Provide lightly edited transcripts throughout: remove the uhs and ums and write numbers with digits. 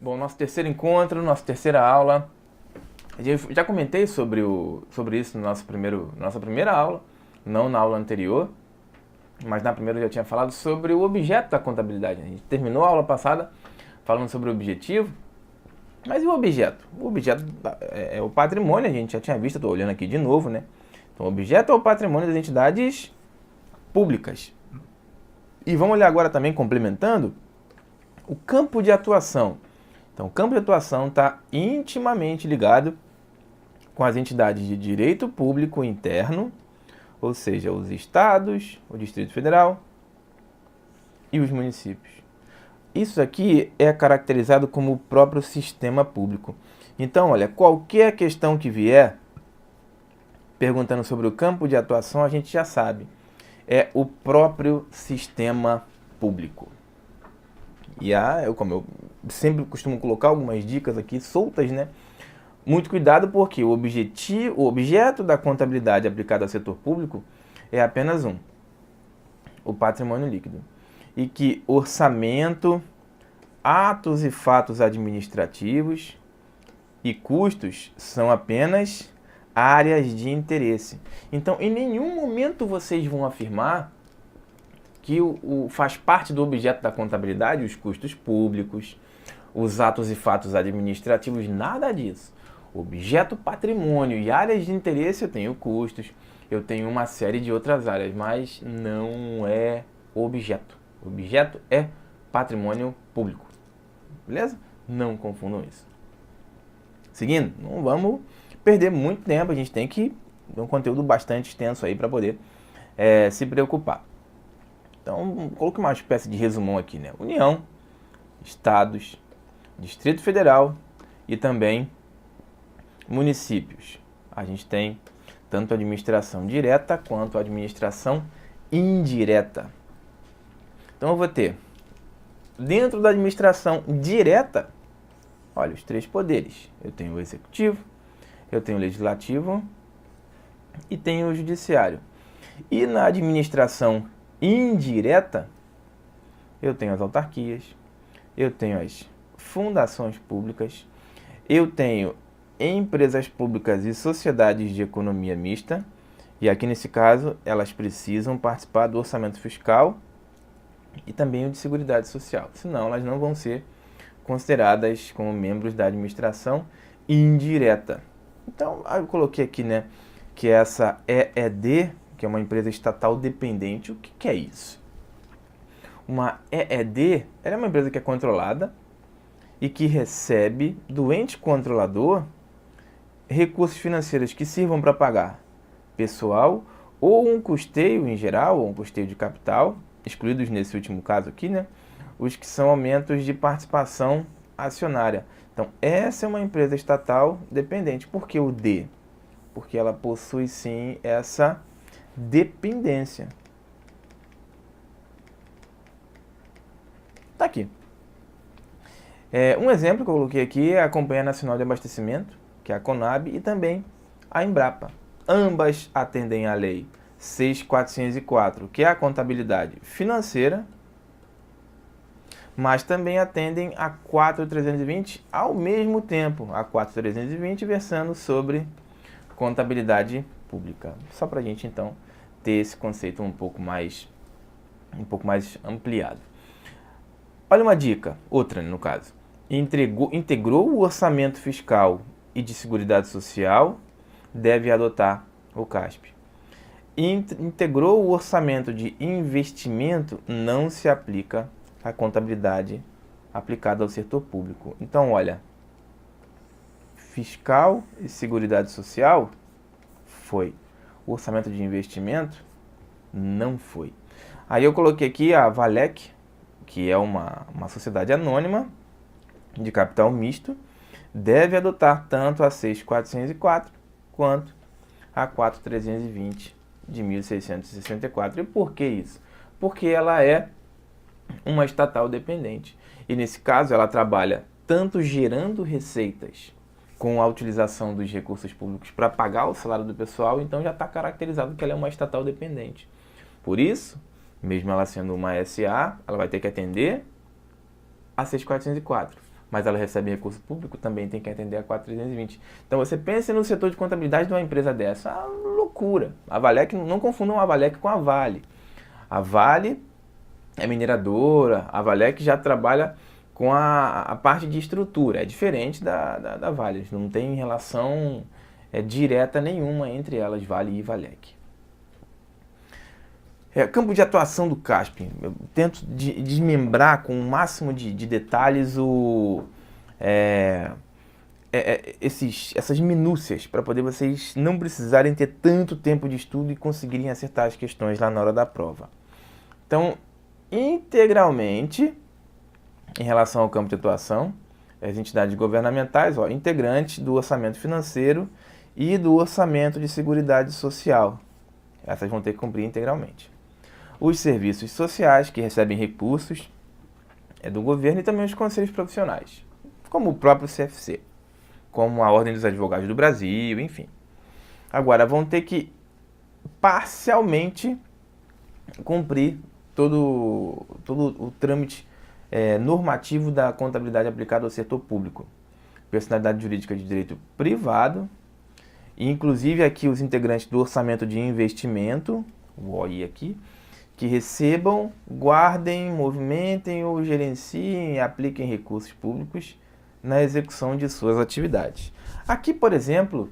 Bom, nosso terceiro encontro, nossa terceira aula. Eu já comentei sobre isso no nossa primeira aula, não na aula anterior, mas na primeira eu já tinha falado sobre o objeto da contabilidade. A gente terminou a aula passada falando sobre o objetivo, mas e o objeto? O objeto é o patrimônio, a gente já tinha visto, estou olhando aqui de novo, né? Então, o objeto é o patrimônio das entidades públicas. E vamos olhar agora também, complementando, o campo de atuação. Então, o campo de atuação está intimamente ligado com as entidades de direito público interno, ou seja, os estados, o Distrito Federal e os municípios. Isso aqui é caracterizado como o próprio sistema público. Então, olha, qualquer questão que vier perguntando sobre o campo de atuação, a gente já sabe. É o próprio sistema público. E como eu sempre costumo colocar algumas dicas aqui soltas, né? Muito cuidado porque o objeto da contabilidade aplicada ao setor público é apenas um, o patrimônio líquido. E que orçamento, atos e fatos administrativos e custos são apenas áreas de interesse. Então, em nenhum momento vocês vão afirmar que faz parte do objeto da contabilidade os custos públicos, os atos e fatos administrativos, nada disso. Objeto patrimônio e áreas de interesse eu tenho custos, eu tenho uma série de outras áreas, mas não é objeto. Objeto é patrimônio público. Beleza? Não confundam isso. Seguindo, não vamos perder muito tempo, a gente tem que ter um conteúdo bastante extenso aí para poder se preocupar. Então, coloque uma espécie de resumão aqui, né? União, estados, Distrito Federal e também municípios. A gente tem tanto a administração direta quanto a administração indireta. Então eu vou ter, dentro da administração direta, olha, os três poderes. Eu tenho o executivo, eu tenho o legislativo e tenho o judiciário. E na administração indireta, eu tenho as autarquias, eu tenho as fundações públicas, eu tenho empresas públicas e sociedades de economia mista, e aqui nesse caso elas precisam participar do orçamento fiscal e também o de seguridade social, senão elas não vão ser consideradas como membros da administração indireta. Então, eu coloquei aqui, né, que essa EED, que é uma empresa estatal dependente. O que é isso? Uma EED, ela é uma empresa que é controlada e que recebe do ente controlador recursos financeiros que sirvam para pagar pessoal ou um custeio em geral, ou um custeio de capital, excluídos nesse último caso aqui, né? Os que são aumentos de participação acionária. Então, essa é uma empresa estatal dependente. Por que o D? Porque ela possui sim essa dependência. Tá aqui. Um exemplo que eu coloquei aqui é a Companhia Nacional de Abastecimento, que é a Conab, e também a Embrapa. Ambas atendem à Lei 6.404, que é a contabilidade financeira, mas também atendem a 4.320 ao mesmo tempo. A 4.320 versando sobre contabilidade pública. Só para a gente, então, ter esse conceito um pouco mais ampliado. Olha uma dica, outra no caso. Integrou o orçamento fiscal e de seguridade social, deve adotar o CASP. Integrou o orçamento de investimento, não se aplica a contabilidade aplicada ao setor público. Então, olha, fiscal e seguridade social foi. O orçamento de investimento não foi. Aí eu coloquei aqui a Valec, que é uma sociedade anônima de capital misto, deve adotar tanto a 6.404 quanto a 4.320 de 1664. E por que isso? Porque ela é uma estatal dependente. E nesse caso ela trabalha tanto gerando receitas com a utilização dos recursos públicos para pagar o salário do pessoal, então já está caracterizado que ela é uma estatal dependente. Por isso, mesmo ela sendo uma SA, ela vai ter que atender a 6.404. mas ela recebe recurso público, também tem que atender a 4.320. Então você pensa no setor de contabilidade de uma empresa dessa, é uma loucura. A Valec, não confundam a Valec com a Vale. A Vale é mineradora, a Valec já trabalha com a parte de estrutura, é diferente da Vale, não tem relação direta nenhuma entre elas, Vale e Valec. Campo de atuação do CASP, eu tento desmembrar com o máximo de detalhes essas minúcias, para poder vocês não precisarem ter tanto tempo de estudo e conseguirem acertar as questões lá na hora da prova. Então, integralmente, em relação ao campo de atuação, as entidades governamentais, integrantes do orçamento financeiro e do orçamento de seguridade social. Essas vão ter que cumprir integralmente. Os serviços sociais, que recebem recursos do governo, e também os conselhos profissionais, como o próprio CFC, como a Ordem dos Advogados do Brasil, enfim. Agora, vão ter que parcialmente cumprir todo o trâmite normativo da contabilidade aplicada ao setor público, personalidade jurídica de direito privado, e inclusive aqui os integrantes do orçamento de investimento, o OI aqui, que recebam, guardem, movimentem ou gerenciem e apliquem recursos públicos na execução de suas atividades. Aqui, por exemplo,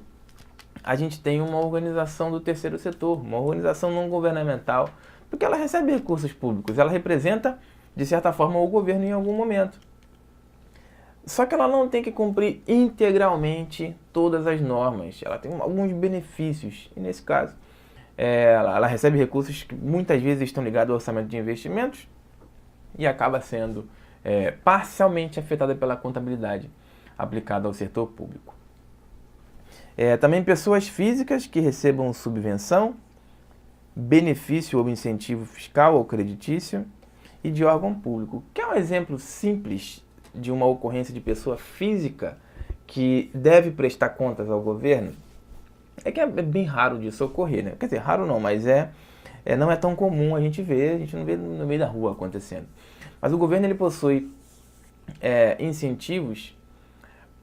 a gente tem uma organização do terceiro setor, uma organização não governamental, porque ela recebe recursos públicos, ela representa, de certa forma, o governo em algum momento. Só que ela não tem que cumprir integralmente todas as normas, ela tem alguns benefícios, e nesse caso, ela recebe recursos que muitas vezes estão ligados ao orçamento de investimentos e acaba sendo parcialmente afetada pela contabilidade aplicada ao setor público. Também pessoas físicas que recebam subvenção, benefício ou incentivo fiscal ou creditício e de órgão público. Que é um exemplo simples de uma ocorrência de pessoa física que deve prestar contas ao governo, que é bem raro disso ocorrer, né? Quer dizer, raro não, mas não é tão comum a gente não vê no meio da rua acontecendo. Mas o governo ele possui incentivos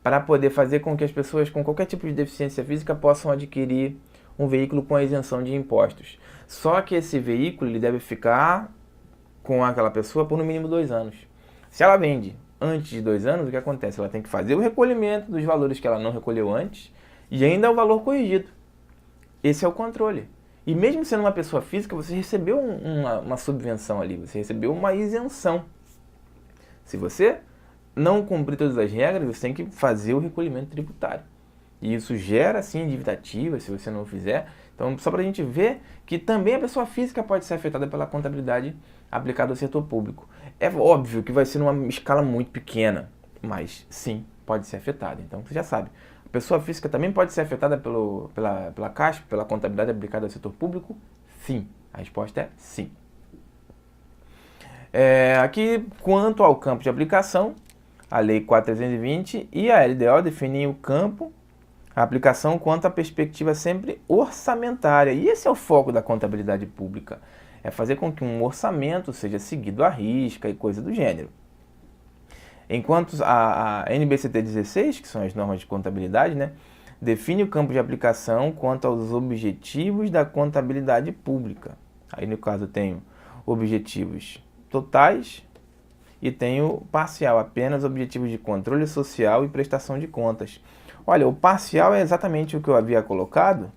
para poder fazer com que as pessoas com qualquer tipo de deficiência física possam adquirir um veículo com a isenção de impostos. Só que esse veículo ele deve ficar com aquela pessoa por no mínimo 2 anos. Se ela vende antes de 2 anos, o que acontece? Ela tem que fazer o recolhimento dos valores que ela não recolheu antes e ainda o valor corrigido. Esse é o controle. E mesmo sendo uma pessoa física, você recebeu uma subvenção ali, você recebeu uma isenção. Se você não cumprir todas as regras, você tem que fazer o recolhimento tributário. E isso gera, sim, dívida ativa, se você não fizer. Então, só para a gente ver que também a pessoa física pode ser afetada pela contabilidade aplicada ao setor público. É óbvio que vai ser numa escala muito pequena, mas sim, pode ser afetada. Então, você já sabe. A pessoa física também pode ser afetada pela CASP, pela contabilidade aplicada ao setor público? Sim. A resposta é sim. Aqui, quanto ao campo de aplicação, a Lei 4.320 e a LDO definem o campo, a aplicação quanto à perspectiva sempre orçamentária. E esse é o foco da contabilidade pública. É fazer com que um orçamento seja seguido à risca e coisa do gênero. Enquanto a NBCT 16, que são as normas de contabilidade, né, define o campo de aplicação quanto aos objetivos da contabilidade pública. Aí, no caso, eu tenho objetivos totais e tenho parcial, apenas objetivos de controle social e prestação de contas. Olha, o parcial é exatamente o que eu havia colocado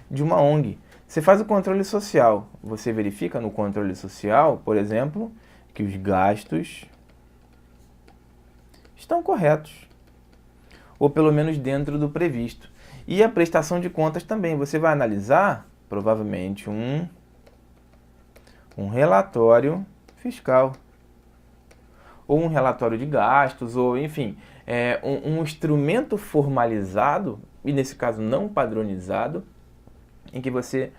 de uma ONG. Você faz o controle social, você verifica no controle social, por exemplo, que os gastos estão corretos, ou pelo menos dentro do previsto. E a prestação de contas também, você vai analisar, provavelmente, um relatório fiscal, ou um relatório de gastos, ou enfim, um instrumento formalizado, e nesse caso não padronizado, em que você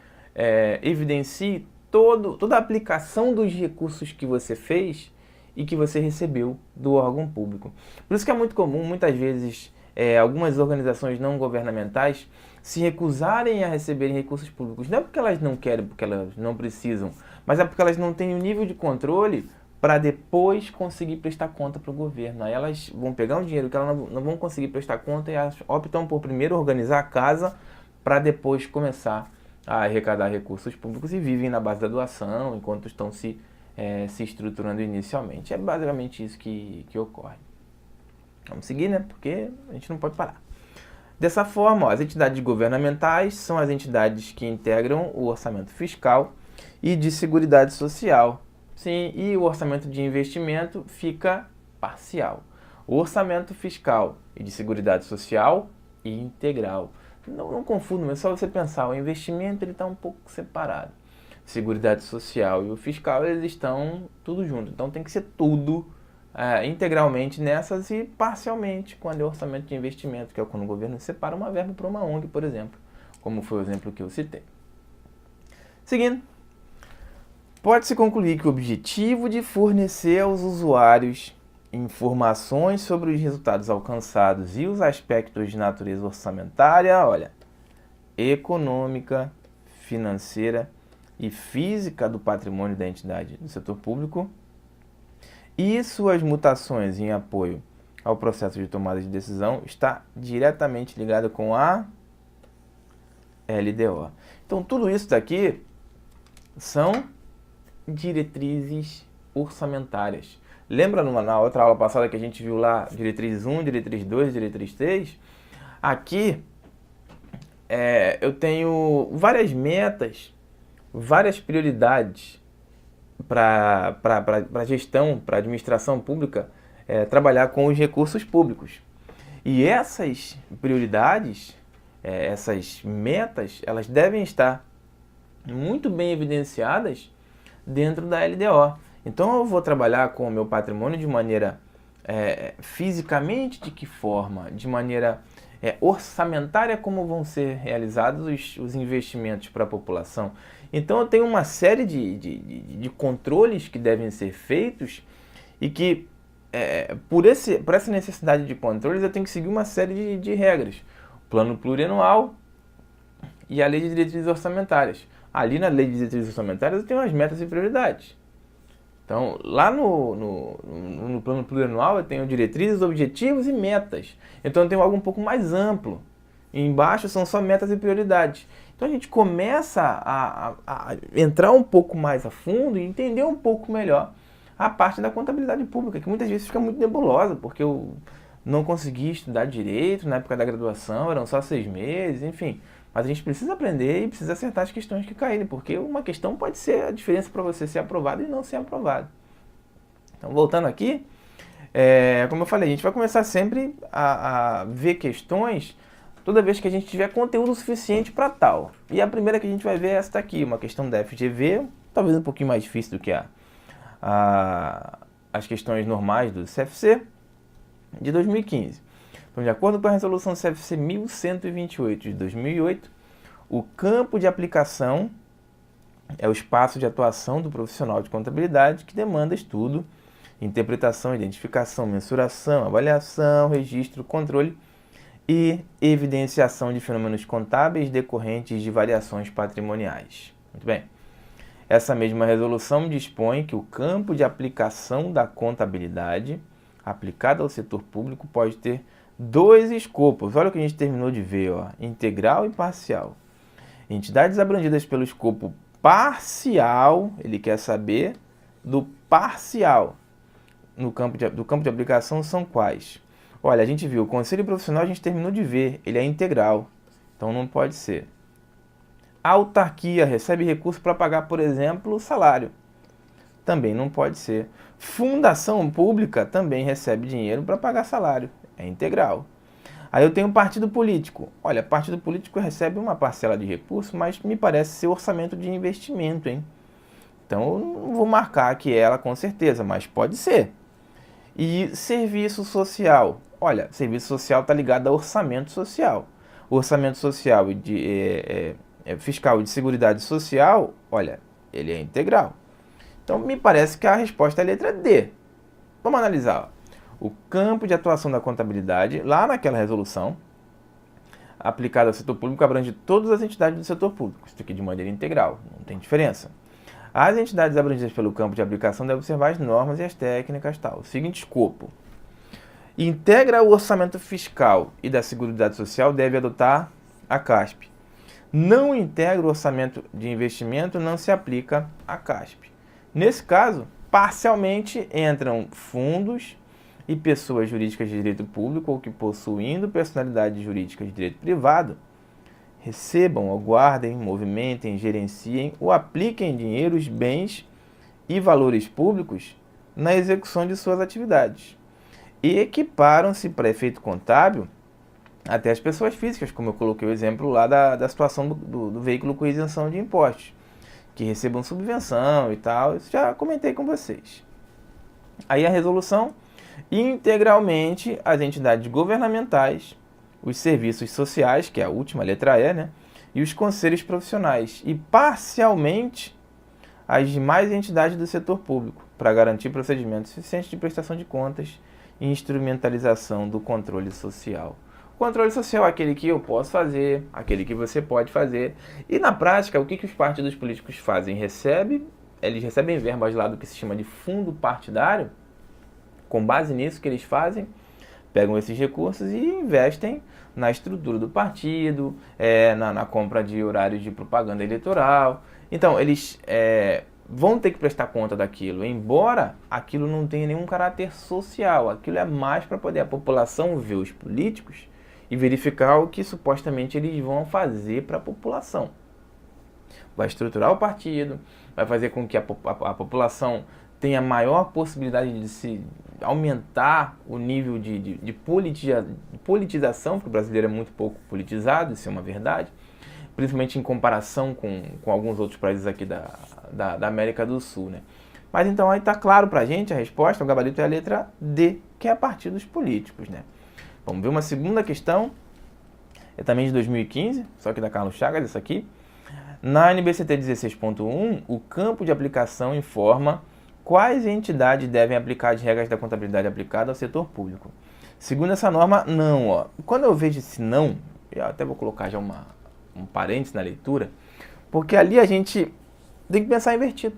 evidencie toda a aplicação dos recursos que você fez e que você recebeu do órgão público. Por isso que é muito comum, muitas vezes, algumas organizações não governamentais se recusarem a receberem recursos públicos. Não é porque elas não querem, porque elas não precisam, mas é porque elas não têm o nível de controle para depois conseguir prestar conta para o governo. Aí elas vão pegar um dinheiro que elas não vão conseguir prestar conta e elas optam por primeiro organizar a casa para depois começar a arrecadar recursos públicos e vivem na base da doação enquanto estão se estruturando inicialmente. É basicamente isso que ocorre. Vamos seguir, né? Porque a gente não pode parar. Dessa forma, ó, as entidades governamentais são as entidades que integram o orçamento fiscal e de seguridade social. Sim, e o orçamento de investimento fica parcial. O orçamento fiscal e de seguridade social integral. Não confunda, é só você pensar, o investimento está um pouco separado. Seguridade social e o fiscal, eles estão tudo junto. Então tem que ser tudo integralmente nessas e parcialmente quando é orçamento de investimento, que é quando o governo separa uma verba para uma ONG, por exemplo, como foi o exemplo que eu citei. Seguindo, pode-se concluir que o objetivo de fornecer aos usuários informações sobre os resultados alcançados e os aspectos de natureza orçamentária, olha, econômica, financeira e física do patrimônio da entidade do setor público e suas mutações em apoio ao processo de tomada de decisão está diretamente ligado com a LDO. Então, tudo isso daqui são diretrizes orçamentárias. Lembra na outra aula passada que a gente viu lá diretriz 1, diretriz 2, diretriz 3? Aqui eu tenho várias metas, várias prioridades para a gestão, para a administração pública trabalhar com os recursos públicos. E essas prioridades, essas metas, elas devem estar muito bem evidenciadas dentro da LDO. Então eu vou trabalhar com o meu patrimônio de maneira fisicamente, de que forma? De maneira orçamentária, como vão ser realizados os investimentos para a população. Então eu tenho uma série de controles que devem ser feitos e que, por essa necessidade de controles, eu tenho que seguir uma série de regras. Plano plurianual e a lei de diretrizes orçamentárias. Ali na lei de diretrizes orçamentárias eu tenho as metas e prioridades. Então, lá no plano plurianual eu tenho diretrizes, objetivos e metas. Então eu tenho algo um pouco mais amplo. E embaixo são só metas e prioridades. Então a gente começa a entrar um pouco mais a fundo e entender um pouco melhor a parte da contabilidade pública, que muitas vezes fica muito nebulosa, porque eu não consegui estudar direito na época da graduação, eram só 6 meses, enfim. Mas a gente precisa aprender e precisa acertar as questões que caírem, porque uma questão pode ser a diferença para você ser aprovado e não ser aprovado. Então, voltando aqui, como eu falei, a gente vai começar sempre a ver questões toda vez que a gente tiver conteúdo suficiente para tal. E a primeira que a gente vai ver é esta aqui, uma questão da FGV, talvez um pouquinho mais difícil do que as questões normais do CFC de 2015. Então, de acordo com a resolução CFC 1128 de 2008, o campo de aplicação é o espaço de atuação do profissional de contabilidade que demanda estudo, interpretação, identificação, mensuração, avaliação, registro, controle e evidenciação de fenômenos contábeis decorrentes de variações patrimoniais. Muito bem. Essa mesma resolução dispõe que o campo de aplicação da contabilidade aplicada ao setor público pode ter 2 escopos. Olha o que a gente terminou de ver, ó, integral e parcial. Entidades abrangidas pelo escopo parcial, ele quer saber do parcial. Do campo de aplicação são quais? Olha, a gente viu, o conselho profissional a gente terminou de ver, ele é integral, então não pode ser. A autarquia recebe recurso para pagar, por exemplo, o salário. Também não pode ser. Fundação pública também recebe dinheiro para pagar salário. É integral. Aí eu tenho um partido político. Olha, partido político recebe uma parcela de recurso, mas me parece ser orçamento de investimento, hein? Então eu não vou marcar aqui ela com certeza, mas pode ser. E serviço social. Olha, serviço social está ligado a orçamento social. O orçamento social fiscal e de seguridade social, olha, ele é integral. Então me parece que a resposta é a letra D. Vamos analisar. O campo de atuação da contabilidade, lá naquela resolução, aplicada ao setor público, abrange todas as entidades do setor público. Isso aqui de maneira integral, não tem diferença. As entidades abrangidas pelo campo de aplicação devem observar as normas e as técnicas, tal. Seguinte escopo. Integra o orçamento fiscal e da Seguridade Social, deve adotar a CASP. Não integra o orçamento de investimento, não se aplica a CASP. Nesse caso, parcialmente entram fundos e pessoas jurídicas de direito público ou que, possuindo personalidade jurídica de direito privado, recebam ou guardem, movimentem, gerenciem ou apliquem dinheiros, bens e valores públicos na execução de suas atividades. E equiparam-se para efeito contábil até as pessoas físicas, como eu coloquei o exemplo lá da situação do veículo com isenção de impostos, que recebam subvenção e tal, isso já comentei com vocês. Aí a resolução, integralmente as entidades governamentais, os serviços sociais, que é a última letra E, né, e os conselhos profissionais, e parcialmente as demais entidades do setor público, para garantir procedimentos suficientes de prestação de contas e instrumentalização do controle social. O controle social é aquele que eu posso fazer, aquele que você pode fazer. E na prática, o que os partidos políticos fazem? Eles recebem verbas lá do que se chama de fundo partidário. Com base nisso que eles fazem, pegam esses recursos e investem na estrutura do partido, na compra de horários de propaganda eleitoral. Então, eles vão ter que prestar conta daquilo, embora aquilo não tenha nenhum caráter social. Aquilo é mais para poder a população ver os políticos e verificar o que supostamente eles vão fazer para a população. Vai estruturar o partido, vai fazer com que a população tenha maior possibilidade de se aumentar o nível de politização, porque o brasileiro é muito pouco politizado, isso é uma verdade, principalmente em comparação com alguns outros países aqui da América do Sul, né? Mas então aí está claro para a gente a resposta, o gabarito é a letra D, que é a partir dos políticos, né? Vamos ver uma segunda questão, é também de 2015, só que da Carlos Chagas, essa aqui. Na NBCT 16.1, o campo de aplicação informa quais entidades devem aplicar as regras da contabilidade aplicada ao setor público. Segundo essa norma, não. Ó. Quando eu vejo esse não, eu até vou colocar já um parênteses na leitura, porque ali a gente tem que pensar invertido.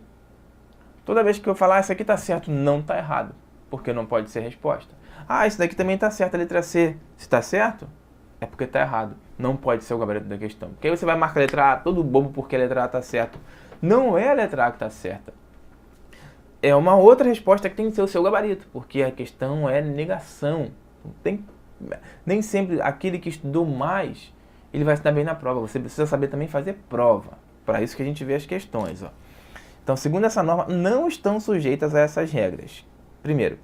Toda vez que eu falar, isso aqui está certo, não está errado, porque não pode ser resposta. Ah, isso daqui também está certo, a letra C. Se está certo, é porque está errado. Não pode ser o gabarito da questão. Porque aí você vai marcar a letra A, todo bobo, porque a letra A está certa. Não é a letra A que está certa. É uma outra resposta que tem que ser o seu gabarito, porque a questão é negação. Nem sempre aquele que estudou mais, ele vai se dar bem na prova. Você precisa saber também fazer prova. Para isso que a gente vê as questões. Ó. Então, segundo essa norma, não estão sujeitas a essas regras. Primeiro,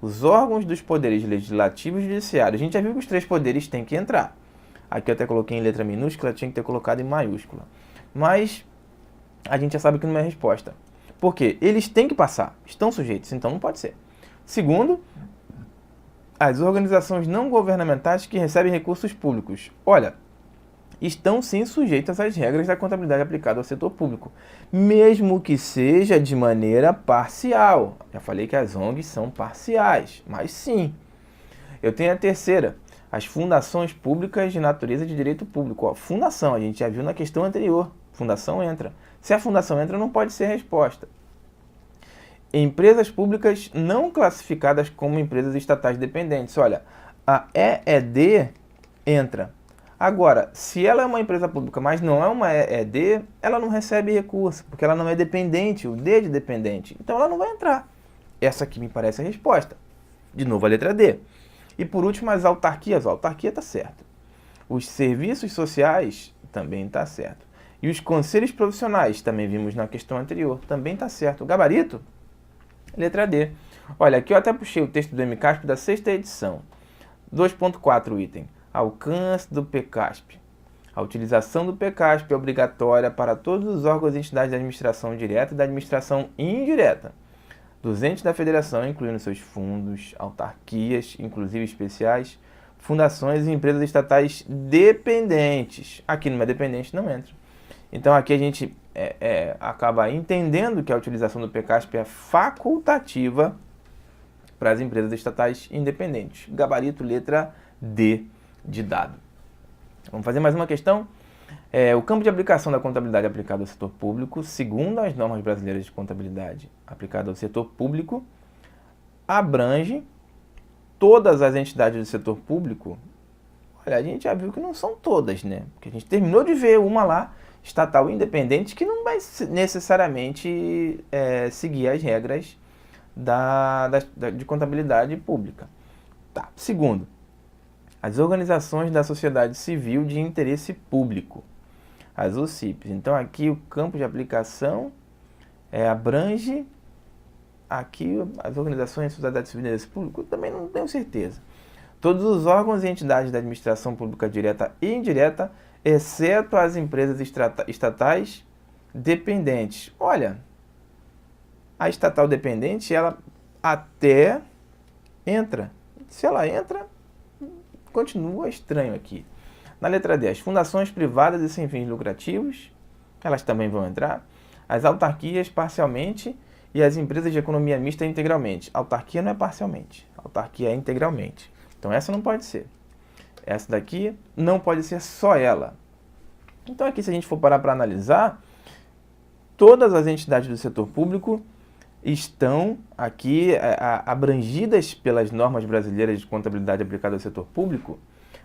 os órgãos dos poderes legislativo e judiciário. A gente já viu que os três poderes têm que entrar. Aqui eu até coloquei em letra minúscula, tinha que ter colocado em maiúscula. Mas a gente já sabe que não é resposta. Por quê? Eles têm que passar, estão sujeitos, então não pode ser. Segundo, as organizações não governamentais que recebem recursos públicos. Olha, estão sim sujeitas às regras da contabilidade aplicada ao setor público, mesmo que seja de maneira parcial. Já falei que as ONGs são parciais, mas sim. Eu tenho a terceira, as fundações públicas de natureza de direito público. Ó, fundação, a gente já viu na questão anterior, fundação entra. Se a fundação entra, não pode ser resposta. Empresas públicas não classificadas como empresas estatais dependentes. Olha, a EED entra. Agora, se ela é uma empresa pública, mas não é uma EED, ela não recebe recurso, porque ela não é dependente, o D de dependente. Então ela não vai entrar. Essa aqui me parece a resposta. De novo, a letra D. E por último, as autarquias. A autarquia está certo. Os serviços sociais também está certo. E os conselhos profissionais, também vimos na questão anterior, também está certo. O gabarito, letra D. Olha, aqui eu até puxei o texto do MCASP da 6ª edição. 2.4 item. Alcance do PCASP. A utilização do PCASP é obrigatória para todos os órgãos e entidades da administração direta e da administração indireta, dos entes da federação, incluindo seus fundos, autarquias, inclusive especiais, fundações e empresas estatais dependentes. Aqui não é dependente, não entra. Então aqui a gente acaba entendendo que a utilização do PCASP é facultativa para as empresas estatais independentes. Gabarito, letra D de dado. Vamos fazer mais uma questão? O campo de aplicação da contabilidade aplicada ao setor público, segundo as normas brasileiras de contabilidade aplicada ao setor público, abrange todas as entidades do setor público. Olha, a gente já viu que não são todas, né? Porque a gente terminou de ver uma lá, estatal independente, que não vai necessariamente seguir as regras de contabilidade pública. Tá. Segundo, as organizações da sociedade civil de interesse público, as OCIPs. Então aqui o campo de aplicação abrange aqui as organizações da sociedade civil de interesse público, também não tenho certeza. Todos os órgãos e entidades da administração pública direta e indireta, exceto as empresas estatais dependentes. Olha, a estatal dependente, ela até entra. Se ela entra, continua estranho aqui. Na letra 10, fundações privadas e sem fins lucrativos, elas também vão entrar. As autarquias parcialmente e as empresas de economia mista integralmente. Autarquia não é parcialmente, autarquia é integralmente. Então essa não pode ser. Essa daqui não pode ser só ela. Então aqui, se a gente for parar para analisar, todas as entidades do setor público estão aqui abrangidas pelas normas brasileiras de contabilidade aplicada ao setor público.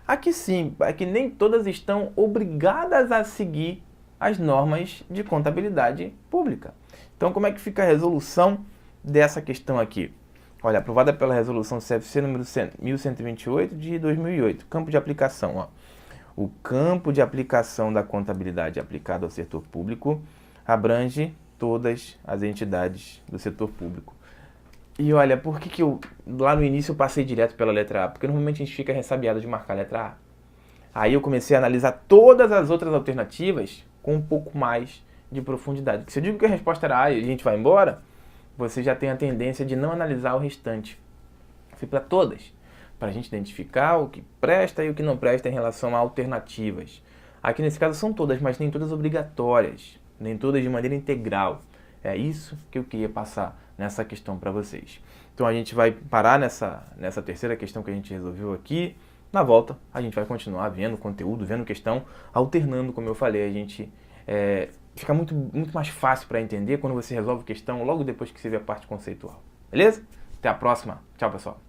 Aqui sim, aqui nem todas estão obrigadas a seguir as normas de contabilidade pública. Então como é que fica a resolução dessa questão aqui? Olha, aprovada pela resolução CFC número 1128 de 2008, campo de aplicação. Ó. O campo de aplicação da contabilidade aplicada ao setor público abrange todas as entidades do setor público. E olha, por que lá no início eu passei direto pela letra A? Porque normalmente a gente fica ressabiado de marcar a letra A. Aí eu comecei a analisar todas as outras alternativas com um pouco mais de profundidade. Porque se eu digo que a resposta era A e a gente vai embora, você já tem a tendência de não analisar o restante. Fui para todas, para a gente identificar o que presta e o que não presta em relação a alternativas. Aqui nesse caso são todas, mas nem todas obrigatórias, nem todas de maneira integral. É isso que eu queria passar nessa questão para vocês. Então a gente vai parar nessa terceira questão que a gente resolveu aqui. Na volta a gente vai continuar vendo conteúdo, vendo questão, alternando, como eu falei. A gente fica muito mais fácil para entender quando você resolve questão logo depois que você vê a parte conceitual. Beleza? Até a próxima. Tchau, pessoal.